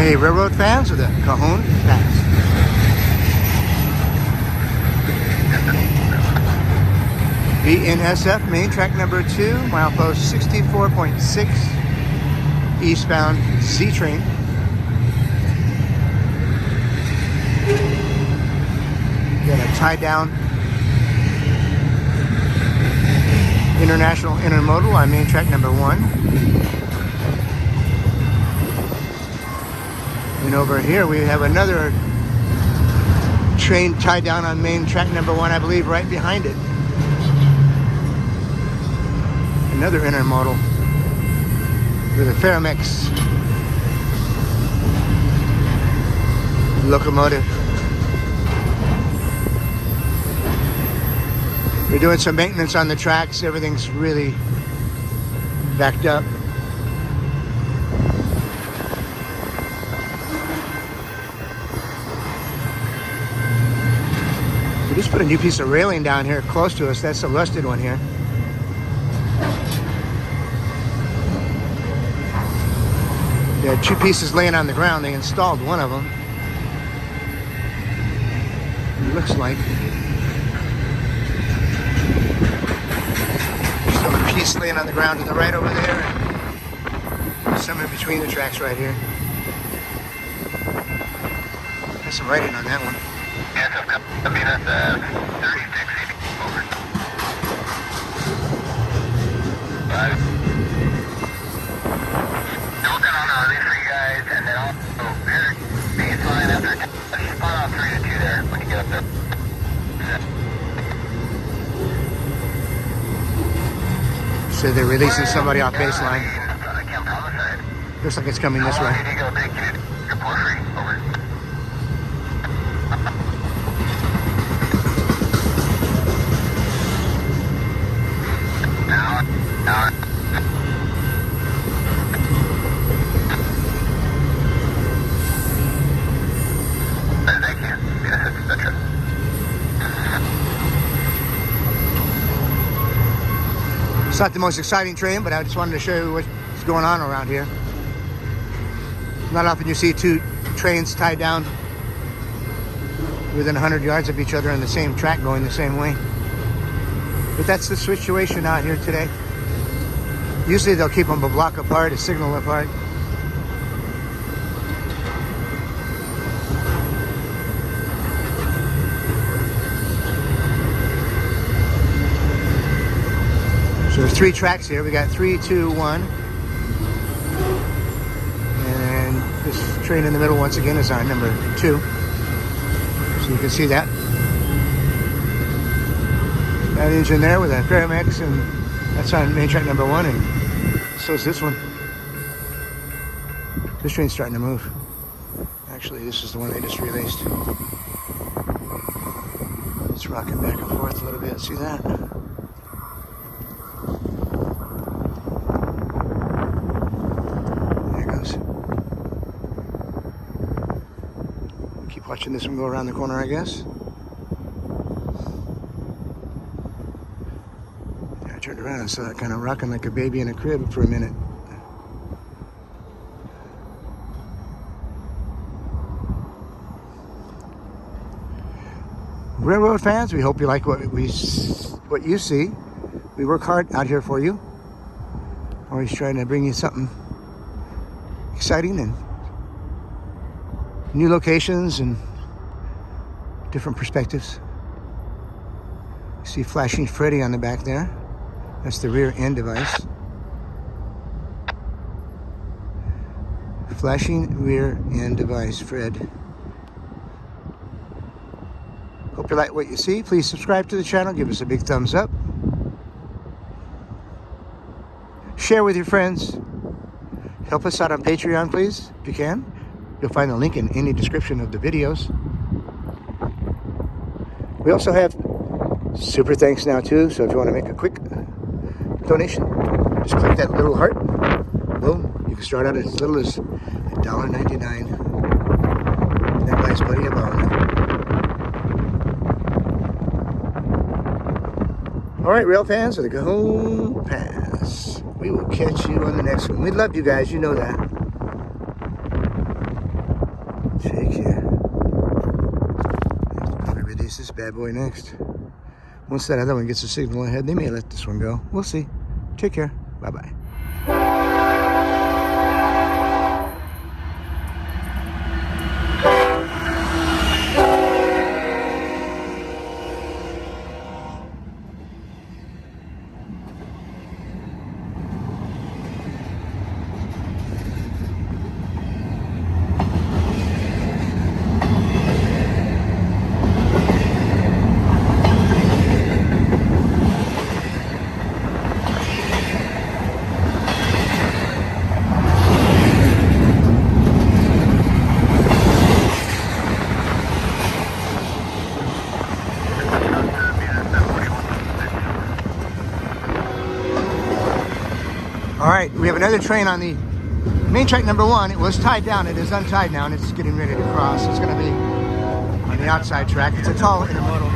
Hey, railroad fans of the Cajon Pass. BNSF main track number 2, milepost 64.6, eastbound Z train. Got a tie down international intermodal on main track number 1. And over here we have another train tied down on main track number 1, I believe, right behind it. Another intermodal with a Ferromex locomotive. We're doing some maintenance on the tracks. Everything's really backed up. We just put a new piece of railing down here close to us. That's the rusted one here. They had 2 pieces laying on the ground. They installed one of them. It looks like. There's still a piece laying on the ground to the right over there. And some in between the tracks right here. There's some writing on that one. Yes, I'm BNSF 3680 over. 5. Working on a release for you guys, and then also here, baseline after spot off 3 to 2 there when you get up there. So they're releasing somebody off baseline. I can't promise that. Looks like it's coming this way. How long did you go take you to your portrait? Over. Now. Thank you. Yes, etc. It's not the most exciting train, but I just wanted to show you what's going on around here. Not often you see 2 trains tied down within 100 yards of each other on the same track going the same way. But that's the situation out here today. Usually they'll keep them a block apart, a signal apart. So there's 3 tracks here. We got 3, 2, 1. And this train in the middle once again is on number 2. So you can see that. That engine there with a Ferromex, and that's on main track number 1, and so is this one. This train's starting to move. Actually, this is the one they just released. It's rocking back and forth a little bit. See that? There it goes. Keep watching this one go around the corner, I guess. I turned around and saw it kind of rocking like a baby in a crib for a minute. Railroad fans, we hope you like what you see. We work hard out here for you. Always trying to bring you something exciting and new locations and different perspectives. You see flashing Freddy on the back there. That's the rear end device. Flashing rear end device, Fred. Hope you like what you see. Please subscribe to the channel. Give us a big thumbs up. Share with your friends. Help us out on Patreon, please, if you can. You'll find the link in any description of the videos. We also have super thanks now too, so if you want to make a quick donation, just click that little heart. Boom. You can start out as little as $1.99. That buys buddy a bone. All right, rail fans of the Cajon Pass. We will catch you on the next one. We love you guys, you know that. bad boy next. Once that other one gets a signal ahead, they may let this one go. We'll see. Take care. Bye-bye. All right, we have another train on the main track number 1. It was tied down. It is untied now, and it's getting ready to cross. It's going to be on the outside track. It's a tall intermodal.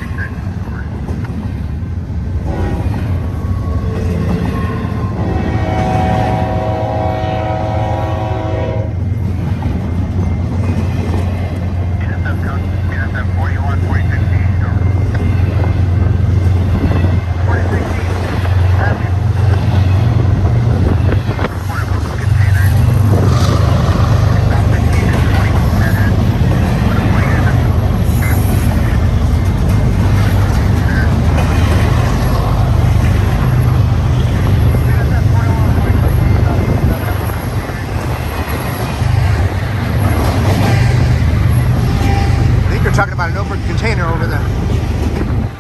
Talking about an open container over the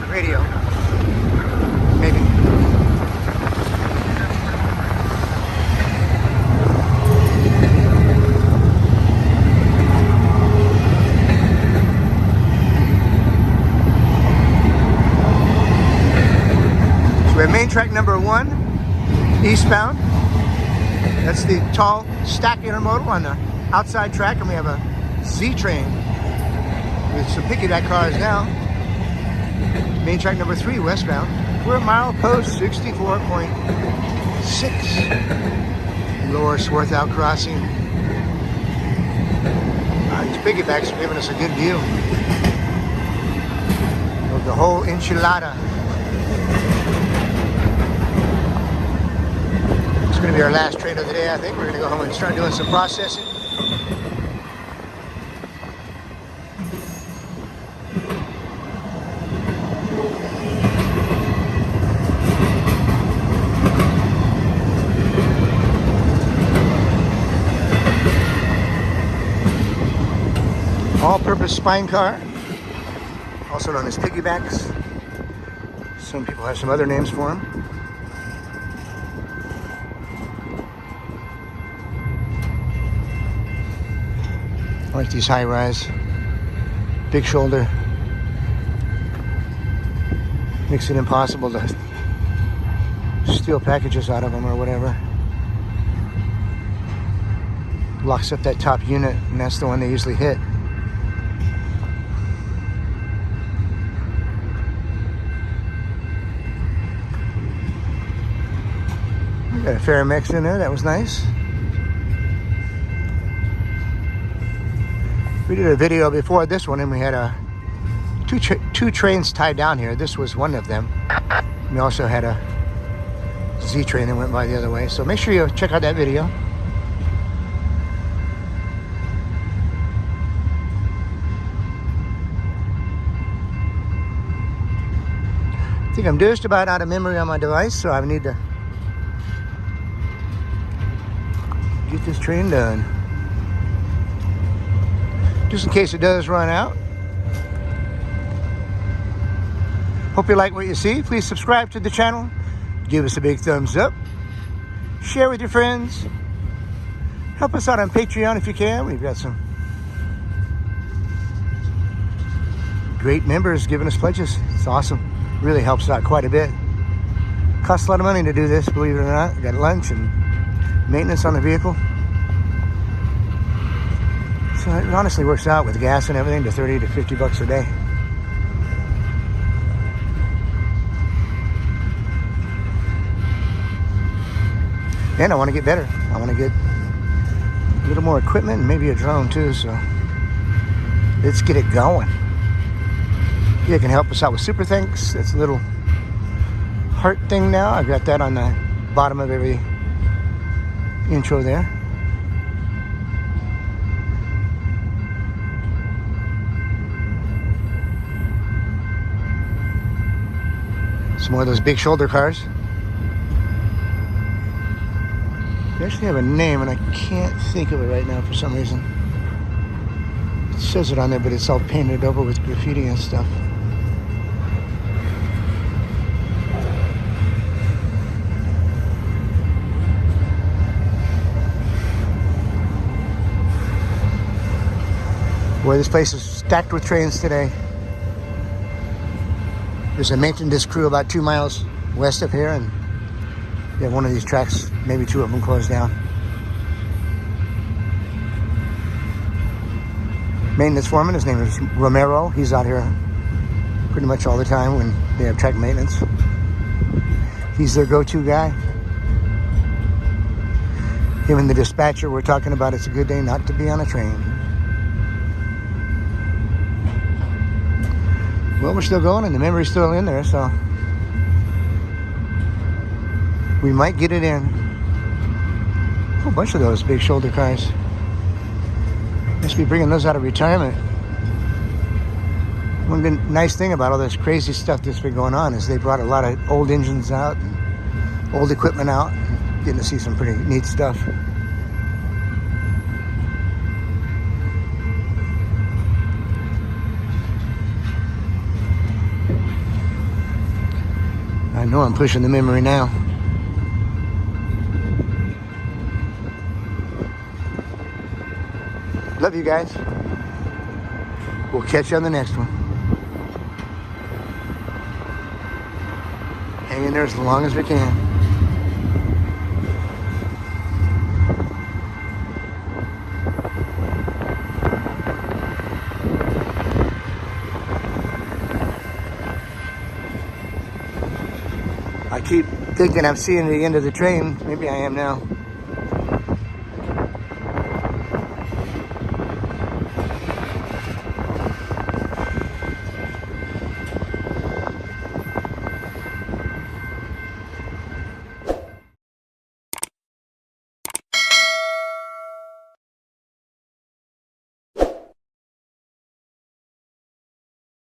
radio. Maybe. So we have main track number 1, eastbound. That's the tall stack intermodal on the outside track, and we have a Z train with some piggyback cars now. Main track number 3, westbound. We're at Milepost 64.6. Lower Sworthout crossing. These piggybacks are giving us a good view of the whole enchilada. It's going to be our last train of the day, I think. We're going to go home and start doing some processing. All-purpose spine car, also known as piggybacks. Some people have some other names for them. I like these high-rise, big shoulder. Makes it impossible to steal packages out of them or whatever. Locks up that top unit, and that's the one they usually hit. Got a fair mix in there, that was nice. We did a video before this one, and we had two trains tied down here. This was one of them. We also had a Z train that went by the other way. So make sure you check out that video. I think I'm just about out of memory on my device, so I need to get this train done. Just in case it does run out. Hope you like what you see. Please subscribe to the channel. Give us a big thumbs up. Share with your friends. Help us out on Patreon if you can. We've got some great members giving us pledges. It's awesome. Really helps out quite a bit. Costs a lot of money to do this, believe it or not. We got lunch and maintenance on the vehicle. So it honestly works out with gas and everything to 30 to 50 bucks a day. And I want to get better. I want to get a little more equipment and maybe a drone too, so let's get it going. You can help us out with super thanks. It's a little heart thing now. I've got that on the bottom of every intro there. Some more of those big shoulder cars. They actually have a name and I can't think of it right now for some reason. It says it on there, but it's all painted over with graffiti and stuff. Boy, this place is stacked with trains today. There's a maintenance crew about 2 miles west of here, and they have one of these tracks, maybe 2 of them closed down. Maintenance foreman, his name is Romero. He's out here pretty much all the time when they have track maintenance. He's their go-to guy. Him and the dispatcher were talking about it's a good day not to be on a train. Well, we're still going and the memory's still in there, so we might get it in. A whole bunch of those big shoulder cars. Must be bringing those out of retirement. One nice thing about all this crazy stuff that's been going on is they brought a lot of old engines out and old equipment out. Getting to see some pretty neat stuff. I know I'm pushing the memory now. Love you guys. We'll catch you on the next one. Hang in there as long as we can. I keep thinking I'm seeing the end of the train. Maybe I am now.